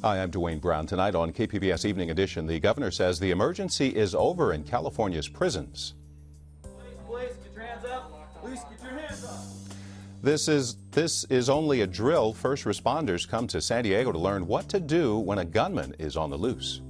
Hi, I'm Dwayne Brown. Tonight on KPBS Evening Edition, the governor says the emergency is over in California's prisons. Please, get your hands up. Please, get your hands up. This is only a drill. First responders come to San Diego to learn what to do when a gunman is on the loose.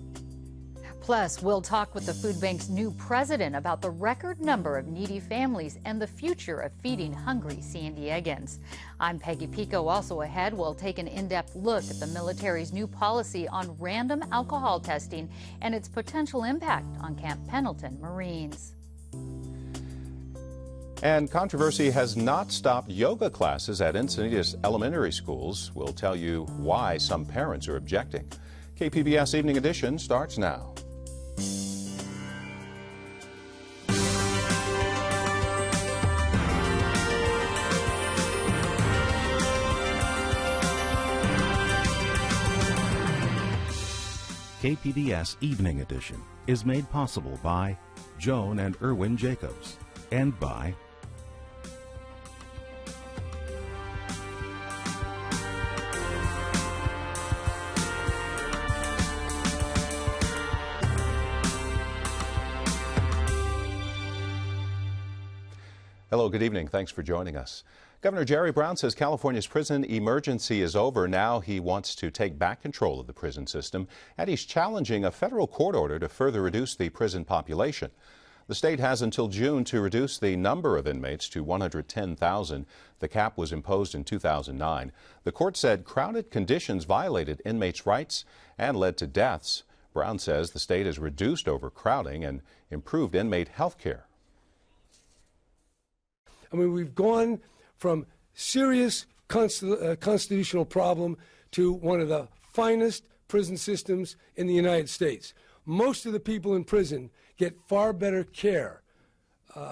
Plus, we'll talk with the food bank's new president about the record number of needy families and the future of feeding hungry San Diegans. I'm Peggy Pico. Also ahead, we'll take an in-depth look at the military's new policy on random alcohol testing and its potential impact on Camp Pendleton Marines. And controversy has not stopped yoga classes at Encinitas elementary schools. We'll tell you why some parents are objecting. KPBS Evening Edition starts now. KPBS Evening Edition is made possible by Joan and Erwin Jacobs and by Hello, good evening. Thanks for joining us. Governor Jerry Brown says California's prison emergency is over. Now he wants to take back control of the prison system, and he's challenging a federal court order to further reduce the prison population. The state has until June to reduce the number of inmates to 110,000. The cap was imposed in 2009. The court said crowded conditions violated inmates' rights and led to deaths. Brown says the state has reduced overcrowding and improved inmate health care. I mean, we've gone from serious constitutional problem to one of the finest prison systems in the United States. Most of the people in prison get far better care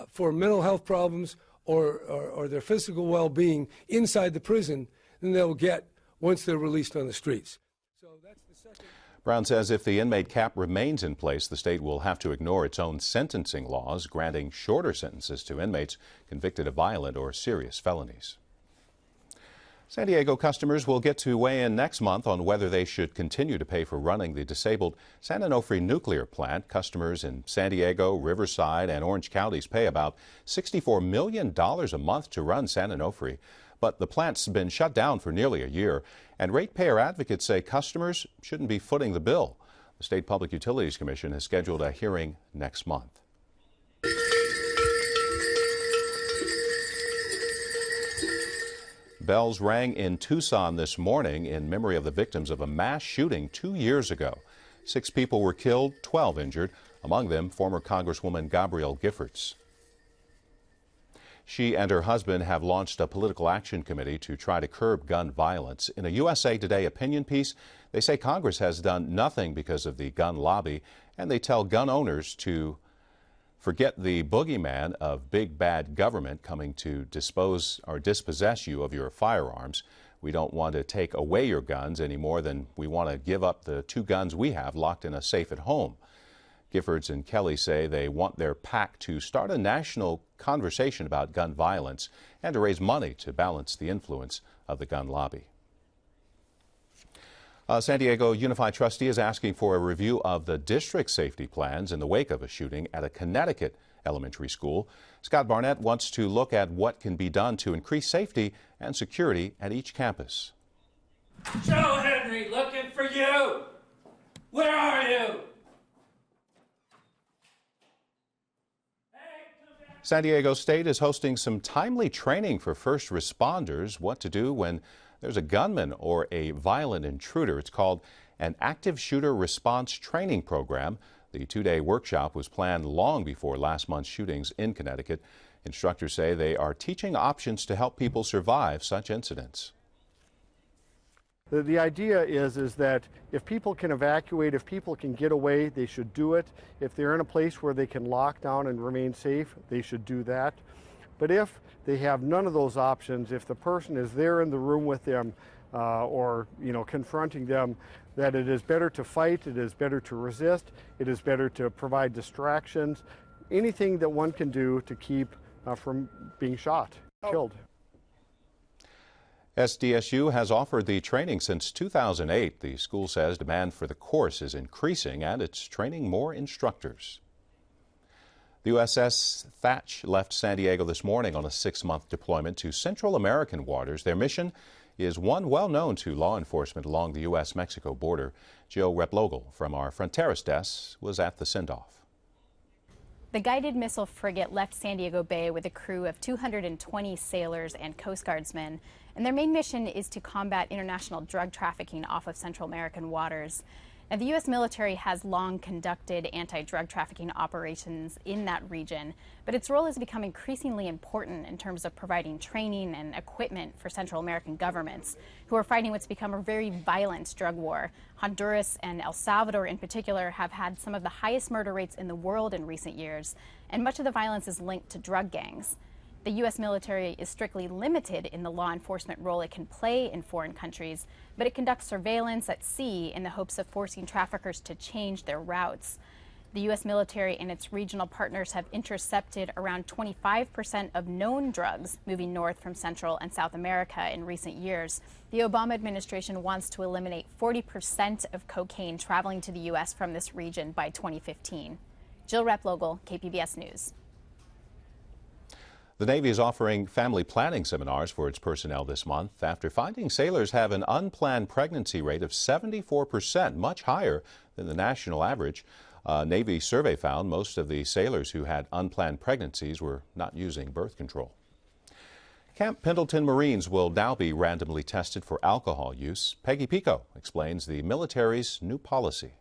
for mental health problems or their physical well-being inside the prison than they'll get once they're released on the streets. So that's the second. Brown says if the inmate cap remains in place, the state will have to ignore its own sentencing laws, granting shorter sentences to inmates convicted of violent or serious felonies. San Diego customers will get to weigh in next month on whether they should continue to pay for running the disabled San Onofre nuclear plant. Customers in San Diego, Riverside, and Orange counties pay about $64 million a month to run San Onofre. But the plant's been shut down for nearly a year, and ratepayer advocates say customers shouldn't be footing the bill. The State Public Utilities Commission has scheduled a hearing next month. Bells rang in Tucson this morning in memory of the victims of a mass shooting 2 years ago. 6 people were killed, 12 injured, among them former Congresswoman Gabrielle Giffords. She and her husband have launched a political action committee to try to curb gun violence. In a USA Today opinion piece, they say Congress has done nothing because of the gun lobby, and they tell gun owners to forget the boogeyman of big bad government coming to dispose or dispossess you of your firearms. We don't want to take away your guns any more than we want to give up the 2 guns we have locked in a safe at home. Giffords and Kelly say they want their PAC to start a national conversation about gun violence and to raise money to balance the influence of the gun lobby. San Diego Unified Trustee is asking for a review of the district safety plans in the wake of a shooting at a Connecticut elementary school. Scott Barnett wants to look at what can be done to increase safety and security at each campus. Joe Henry, looking for you. Where are you? San Diego State is hosting some timely training for first responders, what to do when there's a gunman or a violent intruder. It's called an Active Shooter Response Training Program. The 2-day workshop was planned long before last month's shootings in Connecticut. Instructors say they are teaching options to help people survive such incidents. The idea is that if people can evacuate, if people can get away, they should do it. If they're in a place where they can lock down and remain safe, they should do that. But if they have none of those options, if the person is there in the room with them or confronting them, that it is better to fight, it is better to resist, it is better to provide distractions, anything that one can do to keep from being shot, killed. SDSU has offered the training since 2008. The school says demand for the course is increasing and it's training more instructors. The USS Thatch left San Diego this morning on a 6-month deployment to Central American waters. Their mission is one well known to law enforcement along the U.S.-Mexico border. Jill Replogle from our Fronteras desk was at the send-off. The guided missile frigate left San Diego Bay with a crew of 220 sailors and Coast Guardsmen, and their main mission is to combat international drug trafficking off of Central American waters. Now, the U.S. military has long conducted anti-drug trafficking operations in that region, but its role has become increasingly important in terms of providing training and equipment for Central American governments who are fighting what's become a very violent drug war. Honduras and El Salvador in particular have had some of the highest murder rates in the world in recent years, and much of the violence is linked to drug gangs. The U.S. military is strictly limited in the law enforcement role it can play in foreign countries, but it conducts surveillance at sea in the hopes of forcing traffickers to change their routes. The U.S. military and its regional partners have intercepted around 25% of known drugs moving north from Central and South America in recent years. The Obama administration wants to eliminate 40% of cocaine traveling to the U.S. from this region by 2015. Jill Replogle, KPBS News. The Navy is offering family planning seminars for its personnel this month after finding sailors have an unplanned pregnancy rate of 74%, much higher than the national average. A Navy survey found most of the sailors who had unplanned pregnancies were not using birth control. Camp Pendleton Marines will now be randomly tested for alcohol use. Peggy Pico explains the military's new policy.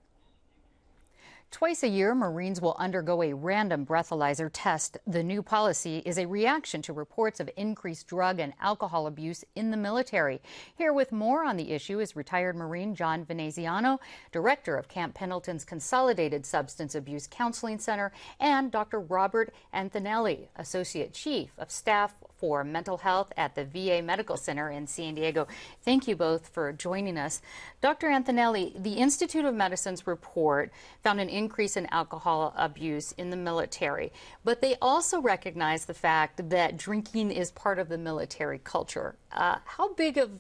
Twice a year, Marines will undergo a random breathalyzer test. The new policy is a reaction to reports of increased drug and alcohol abuse in the military. Here with more on the issue is retired Marine John Veneziano, director of Camp Pendleton's Consolidated Substance Abuse Counseling Center, and Dr. Robert Antonelli, associate chief of staff for mental health at the VA Medical Center in San Diego. Thank you both for joining us. Dr. Antonelli, the Institute of Medicine's report found an increase in alcohol abuse in the military, but they also recognize the fact that drinking is part of the military culture. How big of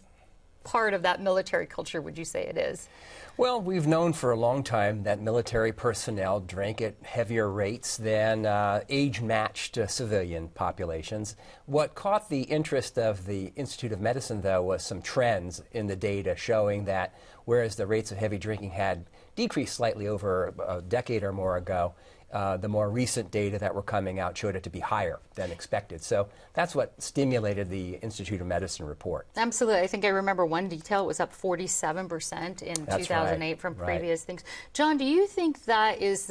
part of that military culture would you say it is? Well, we've known for a long time that military personnel drink at heavier rates than age-matched civilian populations. What caught the interest of the Institute of Medicine, though, was some trends in the data showing that whereas the rates of heavy drinking had decreased slightly over a decade or more ago, the more recent data that were coming out showed it to be higher than expected. So that's what stimulated the Institute of Medicine report. Absolutely. I think I remember one detail was up 47% in 2008 from previous things. John, do you think that is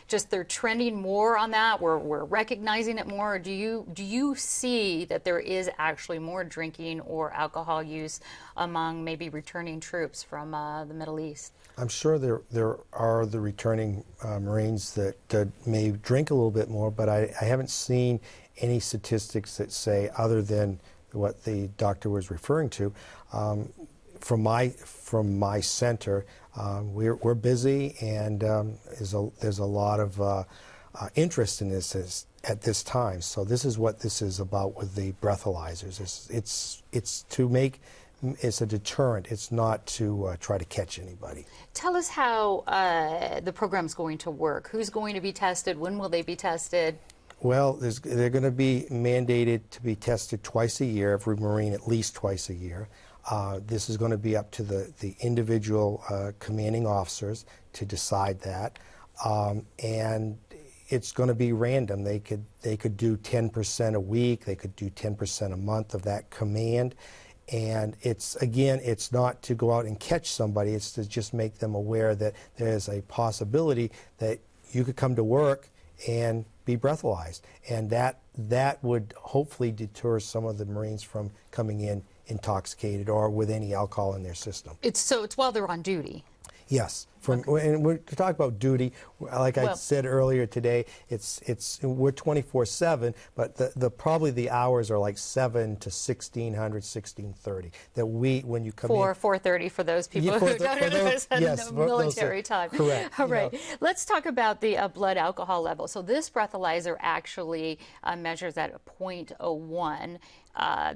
just they're trending more on that? We're recognizing it more? Or do you see that there is actually more drinking or alcohol use among maybe returning troops from the Middle East? I'm sure there are the returning Marines that may drink a little bit more, but I haven't seen any statistics that say, other than what the doctor was referring to. From my center, we're busy, and there's a lot of interest in this at this time. So this is what this is about with the breathalyzers. It's to make. It's a deterrent. It's not to try to catch anybody. Tell us how the program's going to work. Who's going to be tested? When will they be tested? Well, they're going to be mandated to be tested twice a year, every Marine at least twice a year. This is going to be up to the individual commanding officers to decide that. And it's going to be random. They could do 10% a week. They could do 10% a month of that command. And it's not to go out and catch somebody. It's to just make them aware that there's a possibility that you could come to work and be breathalyzed. And that would hopefully deter some of the Marines from coming in intoxicated or with any alcohol in their system. It's while they're on duty. Yes, And we're talking about duty, like I said earlier today, we're 24/7, but probably the hours are like 7 to 1600, 1630. That when you come in 4:30 for those people who don't understand military time. Correct. All right. Let's talk about the blood alcohol level. So this breathalyzer actually measures at 0.01.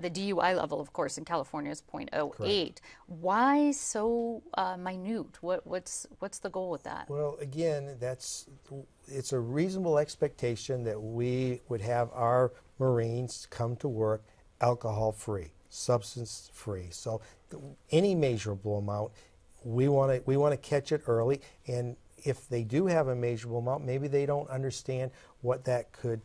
The DUI level, of course, in California is 0.08. Correct. Why so minute? What's the goal with that? Well, again, it's a reasonable expectation that we would have our Marines come to work alcohol-free, substance-free. So any measurable amount, we want to catch it early. And if they do have a measurable amount, maybe they don't understand what could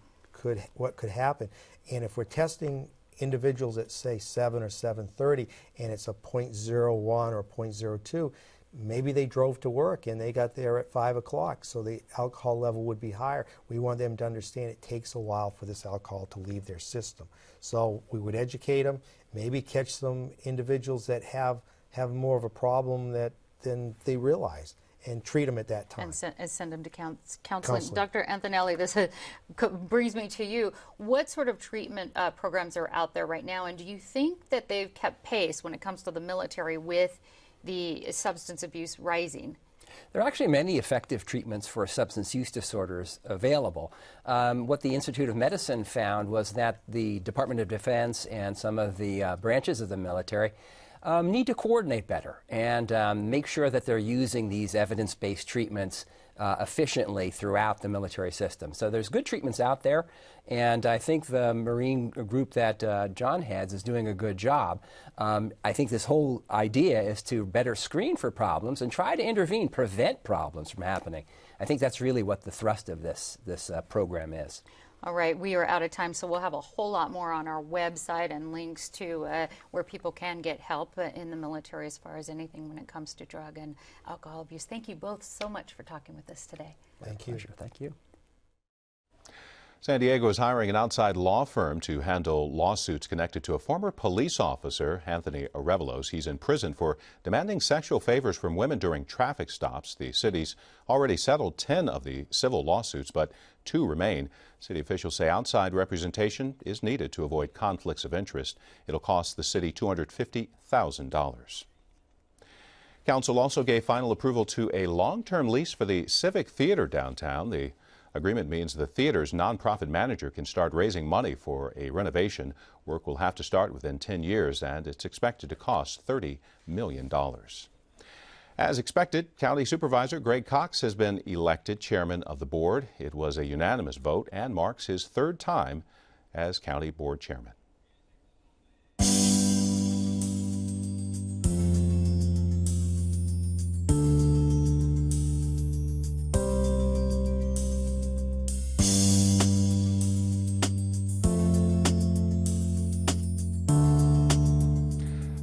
happen. And if we're testing individuals at say 7 or 7:30 and it's a 0.01 or 0.02, maybe they drove to work and they got there at 5 o'clock, so the alcohol level would be higher. We want them to understand it takes a while for this alcohol to leave their system. So we would educate them, maybe catch some individuals that have more of a problem than they realize, and treat them at that time. And send them to counseling. Dr. Antonelli, this brings me to you. What sort of treatment programs are out there right now, and do you think that they've kept pace when it comes to the military with the substance abuse rising? There are actually many effective treatments for substance use disorders available. What the Institute of Medicine found was that the Department of Defense and some of the branches of the military need to coordinate better and make sure that they're using these evidence-based treatments efficiently throughout the military system. So there's good treatments out there, and I think the Marine group that John heads is doing a good job. I think this whole idea is to better screen for problems and try to intervene, prevent problems from happening. I think that's really what the thrust of this program is. All right, we are out of time, so we'll have a whole lot more on our website and links to where people can get help in the military as far as anything when it comes to drug and alcohol abuse. Thank you both so much for talking with us today. Thank you. Pleasure. Thank you. San Diego is hiring an outside law firm to handle lawsuits connected to a former police officer, Anthony Arevalos. He's in prison for demanding sexual favors from women during traffic stops. The city's already settled 10 of the civil lawsuits, but 2 remain. City officials say outside representation is needed to avoid conflicts of interest. It'll cost the city $250,000. Council also gave final approval to a long-term lease for the Civic Theater downtown. The agreement means the theater's nonprofit manager can start raising money for a renovation. Work will have to start within 10 years, and it's expected to cost $30 million. As expected, County Supervisor Greg Cox has been elected chairman of the board. It was a unanimous vote and marks his 3rd time as county board chairman.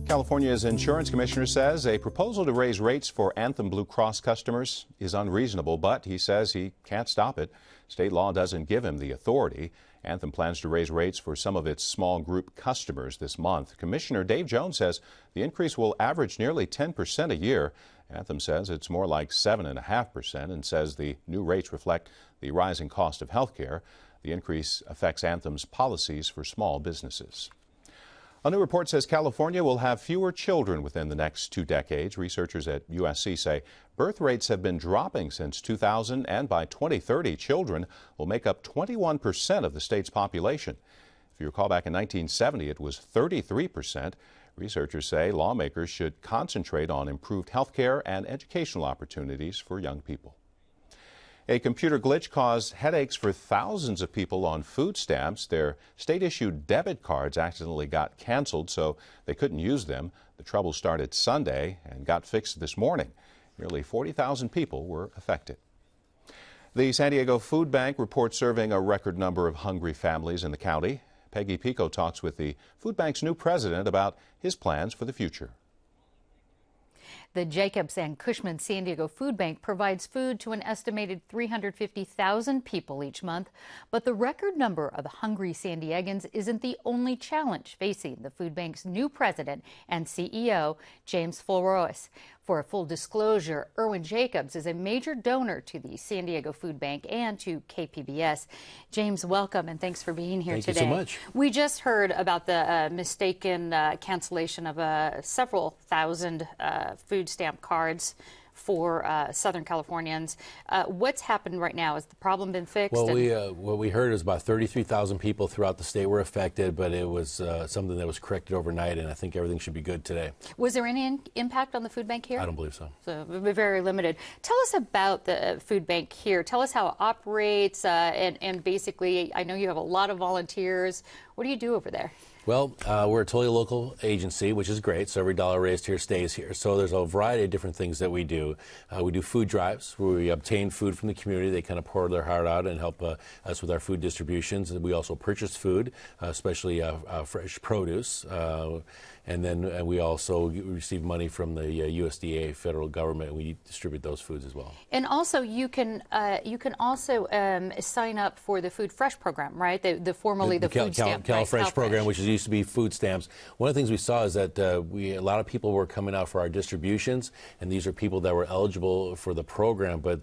California's insurance commissioner says a proposal to raise rates for Anthem Blue Cross customers is unreasonable, but he says he can't stop it. State law doesn't give him the authority. Anthem plans to raise rates for some of its small group customers this month. Commissioner Dave Jones says the increase will average nearly 10% a year. Anthem says it's more like 7.5% and says the new rates reflect the rising cost of health care. The increase affects Anthem's policies for small businesses. A new report says California will have fewer children within the next 2 decades. Researchers at USC say birth rates have been dropping since 2000, and by 2030, children will make up 21% of the state's population. If you recall, back in 1970, it was 33%. Researchers say lawmakers should concentrate on improved health care and educational opportunities for young people. A computer glitch caused headaches for thousands of people on food stamps. Their state-issued debit cards accidentally got canceled, so they couldn't use them. The trouble started Sunday and got fixed this morning. Nearly 40,000 people were affected. The San Diego Food Bank reports serving a record number of hungry families in the county. Peggy Pico talks with the food bank's new president about his plans for the future. The Jacobs and Cushman San Diego Food Bank provides food to an estimated 350,000 people each month. But the record number of hungry San Diegans isn't the only challenge facing the food bank's new president and CEO, James Fulrois. For a full disclosure, Erwin Jacobs is a major donor to the San Diego Food Bank and to KPBS. James, welcome, and thanks for being here today. Thank you so much. We just heard about the mistaken cancellation of several thousand food stamp cards for Southern Californians. What's happened right now? Has the problem been fixed? Well, what we heard is about 33,000 people throughout the state were affected, but it was something that was corrected overnight, and I think everything should be good today. Was there any impact on the food bank here? I don't believe so. So very limited. Tell us about the food bank here. Tell us how it operates, and basically, I know you have a lot of volunteers. What do you do over there? Well, we're a totally local agency, which is great, so every dollar raised here stays here. So there's a variety of different things that we do. We do food drives, where we obtain food from the community. They kind of pour their heart out and help us with our food distributions. We also purchase food, especially fresh produce. And then we also receive money from the USDA, federal government, and we distribute those foods as well. And also, you can also sign up for the Food Fresh program, right? The formerly the food stamp CalFresh program, which used to be food stamps. One of the things we saw is that a lot of people were coming out for our distributions, and these are people that were eligible for the program, but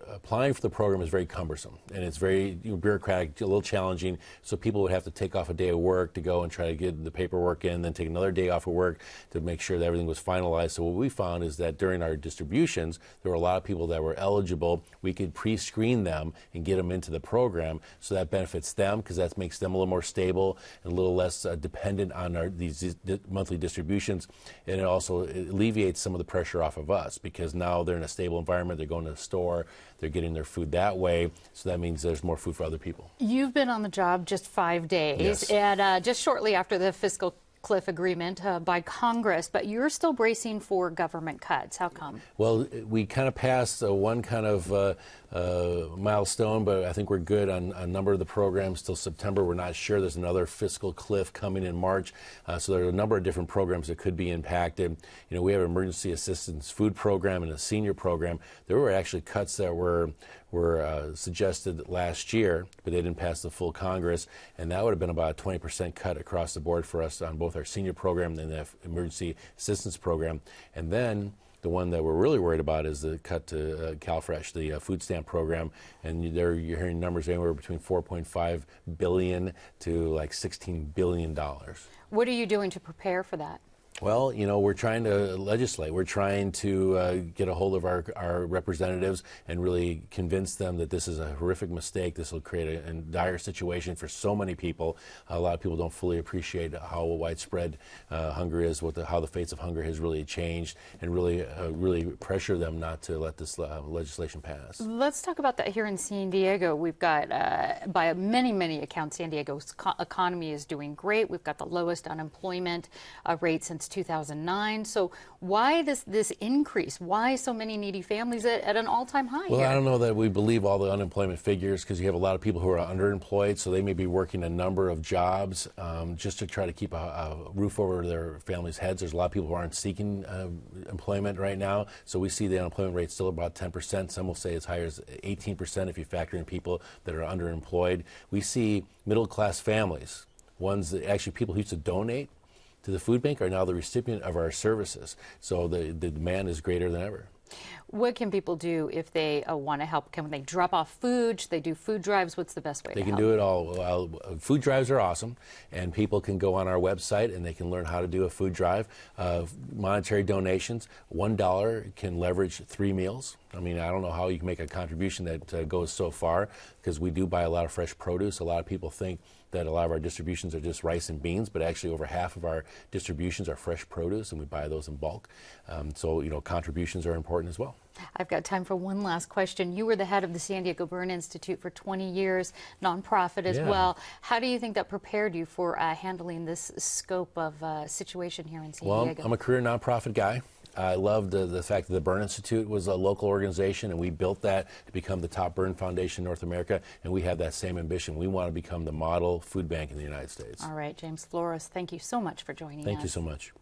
applying for the program is very cumbersome, and it's very bureaucratic, a little challenging, so people would have to take off a day of work to go and try to get the paperwork in, then take another day off of work to make sure that everything was finalized. So what we found is that during our distributions, there were a lot of people that were eligible. We could pre-screen them and get them into the program, so that benefits them because that makes them a little more stable and a little less dependent on these monthly distributions, and it also alleviates some of the pressure off of us because now they're in a stable environment. They're going to the store, they're getting their food that way, so that means there's more food for other people. You've been on the job just 5 days, yes. And just shortly after the fiscal cliff agreement by Congress, but you're still bracing for government cuts. How come? Well, we kind of passed one kind of milestone, but I think we're good on a number of the programs till September. We're not sure. There's another fiscal cliff coming in March, so there are a number of different programs that could be impacted. You know, we have an emergency assistance food program and a senior program. There were actually cuts that were suggested last year, but they didn't pass the full Congress, and that would have been about a 20% cut across the board for us on both our senior program and the emergency assistance program. And then the one that we're really worried about is the cut to CalFresh, the food stamp program, and you're hearing numbers anywhere between $4.5 billion to like $16 billion. What are you doing to prepare for that? Well, you know, we're trying to legislate. We're trying to get a hold of our representatives and really convince them that this is a horrific mistake. This will create a dire situation for so many people. A lot of people don't fully appreciate how widespread hunger is, how the fates of hunger has really changed, and really pressure them not to let this legislation pass. Let's talk about that here in San Diego. We've got, by many accounts, San Diego's economy is doing great. We've got the lowest unemployment rate since 2009. So why this increase? Why so many needy families at an all-time high Well, here? I don't know that we believe all the unemployment figures because you have a lot of people who are underemployed, so they may be working a number of jobs just to try to keep a roof over their families' heads. There's a lot of people who aren't seeking employment right now, so we see the unemployment rate still about 10%. Some will say as high as 18% if you factor in people that are underemployed. We see middle-class families, ones that actually people who used to donate to the food bank are now the recipient of our services. So the demand is greater than ever. What can people do if they want to help? Can they drop off food? Should they do food drives? What's the best way to help? They can do it all. Food drives are awesome, and people can go on our website and they can learn how to do a food drive. Monetary donations, $1 can leverage 3 meals. I mean, I don't know how you can make a contribution that goes so far because we do buy a lot of fresh produce. A lot of people think that a lot of our distributions are just rice and beans, but actually over half of our distributions are fresh produce, and we buy those in bulk. So, you know, contributions are important as well. I've got time for one last question. You were the head of the San Diego Burn Institute for 20 years, nonprofit as well. How do you think that prepared you for handling this scope of situation here in San Diego? Well, I'm a career nonprofit guy. I love the fact that the Burn Institute was a local organization, and we built that to become the top burn foundation in North America, and we have that same ambition. We want to become the model food bank in the United States. All right, James Flores, thank you so much for joining us. Thank you so much.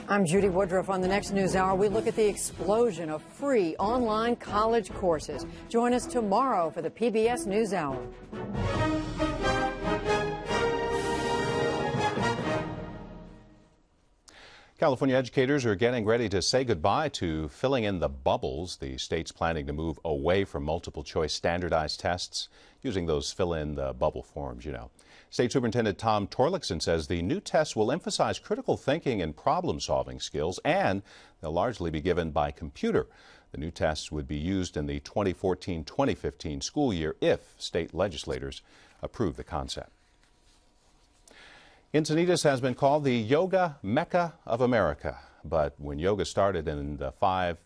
I'm Judy Woodruff. On the next News Hour, we look at the explosion of free online college courses. Join us tomorrow for the PBS News Hour. California educators are getting ready to say goodbye to filling in the bubbles. The state's planning to move away from multiple choice standardized tests using those fill-in-the-bubble forms, State Superintendent Tom Torlakson says the new tests will emphasize critical thinking and problem-solving skills, and they'll largely be given by computer. The new tests would be used in the 2014-2015 school year if state legislators approve the concept. Encinitas has been called the yoga mecca of America. But when yoga started in five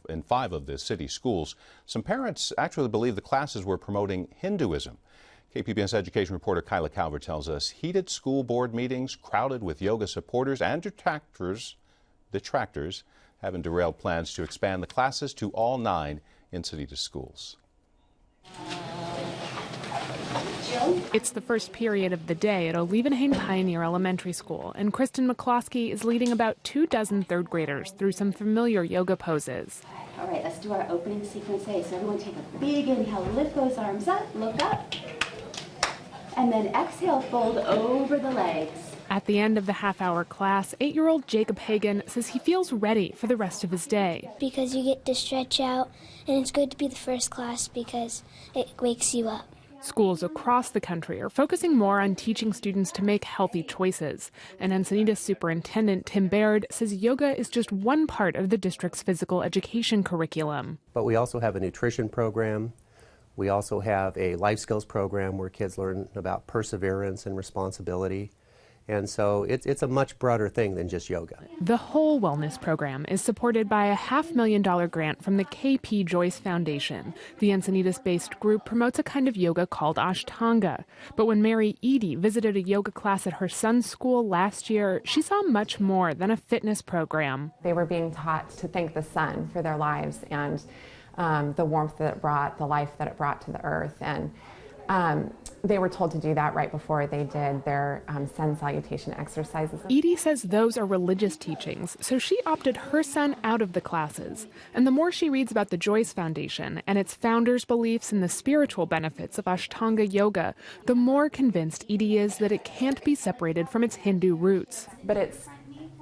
of the city's schools, some parents actually believe the classes were promoting Hinduism. KPBS education reporter Kyla Calvert tells us heated school board meetings crowded with yoga supporters and detractors haven't derailed plans to expand the classes to all 9 Encinitas schools. It's the first period of the day at Olivenhain Pioneer Elementary School, and Kristen McCloskey is leading about 24 third graders through some familiar yoga poses. All right, let's do our opening sequence A. So everyone take a big inhale, lift those arms up, look up, and then exhale, fold over the legs. At the end of the half-hour class, 8-year-old Jacob Hagan says he feels ready for the rest of his day. Because you get to stretch out, and it's good to be the first class because it wakes you up. Schools across the country are focusing more on teaching students to make healthy choices. And Encinitas Superintendent Tim Baird says yoga is just one part of the district's physical education curriculum. But we also have a nutrition program. We also have a life skills program where kids learn about perseverance and responsibility. And so it's a much broader thing than just yoga. The whole wellness program is supported by a $500,000 grant from the KP Joyce Foundation. The Encinitas-based group promotes a kind of yoga called Ashtanga. But when Mary Edie visited a yoga class at her son's school last year, she saw much more than a fitness program. They were being taught to thank the sun for their lives and the warmth that it brought, the life that it brought to the earth. And they were told to do that right before they did their sun salutation exercises. Edie says those are religious teachings, so she opted her son out of the classes. And the more she reads about the Joyce Foundation and its founders' beliefs in the spiritual benefits of Ashtanga yoga, the more convinced Edie is that it can't be separated from its Hindu roots. But it's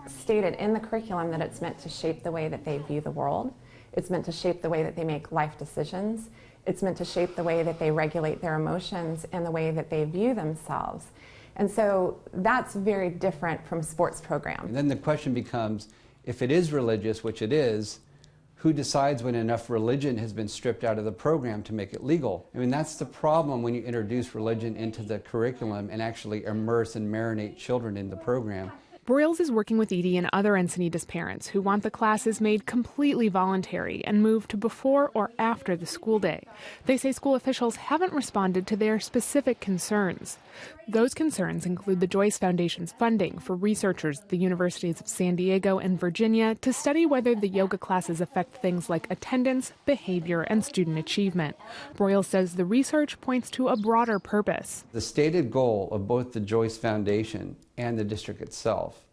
stated in the curriculum that it's meant to shape the way that they view the world. It's meant to shape the way that they make life decisions. It's meant to shape the way that they regulate their emotions and the way that they view themselves. And so that's very different from sports programs. And then the question becomes, if it is religious, which it is, who decides when enough religion has been stripped out of the program to make it legal? I mean, that's the problem when you introduce religion into the curriculum and actually immerse and marinate children in the program. Broyles is working with Edie and other Encinitas parents who want the classes made completely voluntary and moved to before or after the school day. They say school officials haven't responded to their specific concerns. Those concerns include the Joyce Foundation's funding for researchers at the universities of San Diego and Virginia to study whether the yoga classes affect things like attendance, behavior, and student achievement. Broyles says the research points to a broader purpose. The stated goal of both the Joyce Foundation and the district itself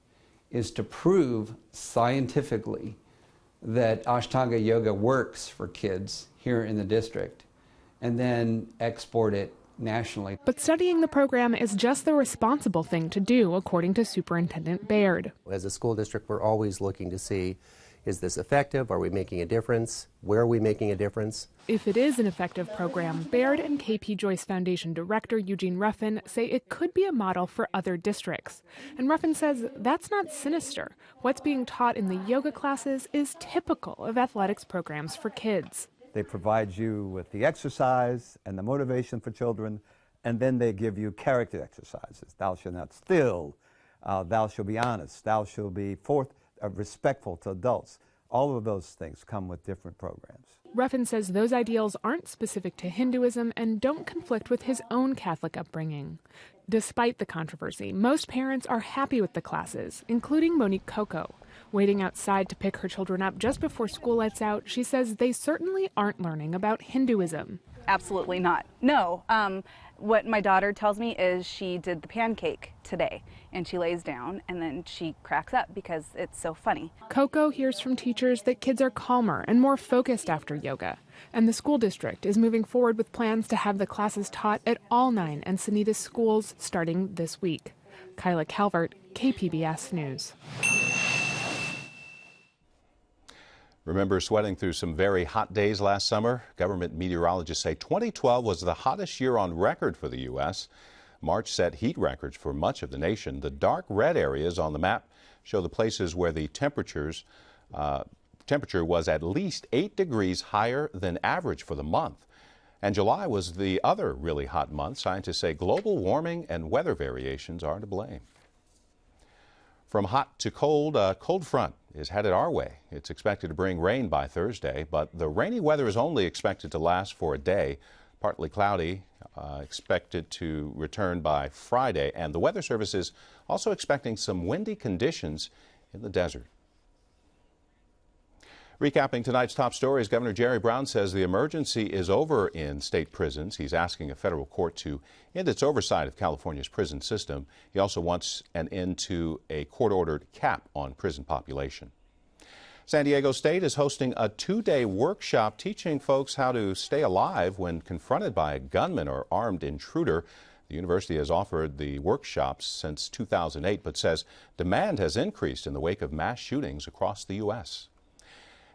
is to prove scientifically that Ashtanga yoga works for kids here in the district and then export it nationally. But studying the program is just the responsible thing to do, according to Superintendent Baird. As a school district, we're always looking to see, is this effective? Are we making a difference? Where are we making a difference? If it is an effective program, Baird and KP Joyce Foundation Director Eugene Ruffin say it could be a model for other districts. And Ruffin says that's not sinister. What's being taught in the yoga classes is typical of athletics programs for kids. They provide you with the exercise and the motivation for children, and then they give you character exercises. Thou shalt not steal, thou shalt be honest, thou shalt be respectful to adults. All of those things come with different programs. Ruffin says those ideals aren't specific to Hinduism and don't conflict with his own Catholic upbringing. Despite the controversy, most parents are happy with the classes, including Monique Coco. Waiting outside to pick her children up just before school lets out, she says they certainly aren't learning about Hinduism. Absolutely not. No. What my daughter tells me is she did the pancake today, and she lays down and then she cracks up because it's so funny. Coco hears from teachers that kids are calmer and more focused after yoga, and the school district is moving forward with plans to have the classes taught at all 9 Encinitas schools starting this week. Kyla Calvert, KPBS News. Remember sweating through some very hot days last summer? Government meteorologists say 2012 was the hottest year on record for the U.S. March set heat records for much of the nation. The dark red areas on the map show the places where the temperature was at least 8 degrees higher than average for the month. And July was the other really hot month. Scientists say global warming and weather variations are to blame. From hot to cold, a cold front is headed our way. It's expected to bring rain by Thursday, but the rainy weather is only expected to last for a day. Partly cloudy, expected to return by Friday, and the Weather Service is also expecting some windy conditions in the desert. Recapping tonight's top stories, Governor Jerry Brown says the emergency is over in state prisons. He's asking a federal court to end its oversight of California's prison system. He also wants an end to a court-ordered cap on prison population. San Diego State is hosting a 2-day workshop teaching folks how to stay alive when confronted by a gunman or armed intruder. The university has offered the workshops since 2008, but says demand has increased in the wake of mass shootings across the U.S.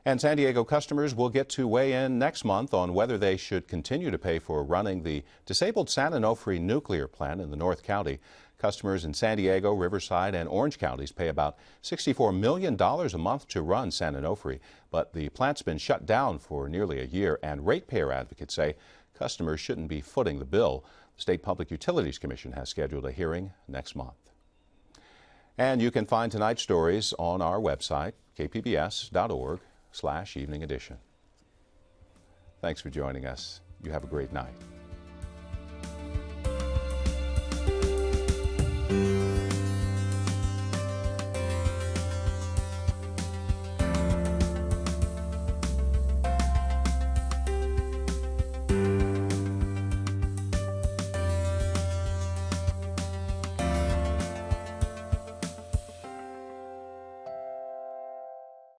And San Diego customers will get to weigh in next month on whether they should continue to pay for running the disabled San Onofre nuclear plant in the North County. Customers in San Diego, Riverside, and Orange counties pay about $64 million a month to run San Onofre, but the plant's been shut down for nearly a year, and ratepayer advocates say customers shouldn't be footing the bill. The State Public Utilities Commission has scheduled a hearing next month. And you can find tonight's stories on our website, kpbs.org/evening edition. Thanks for joining us. You have a great night.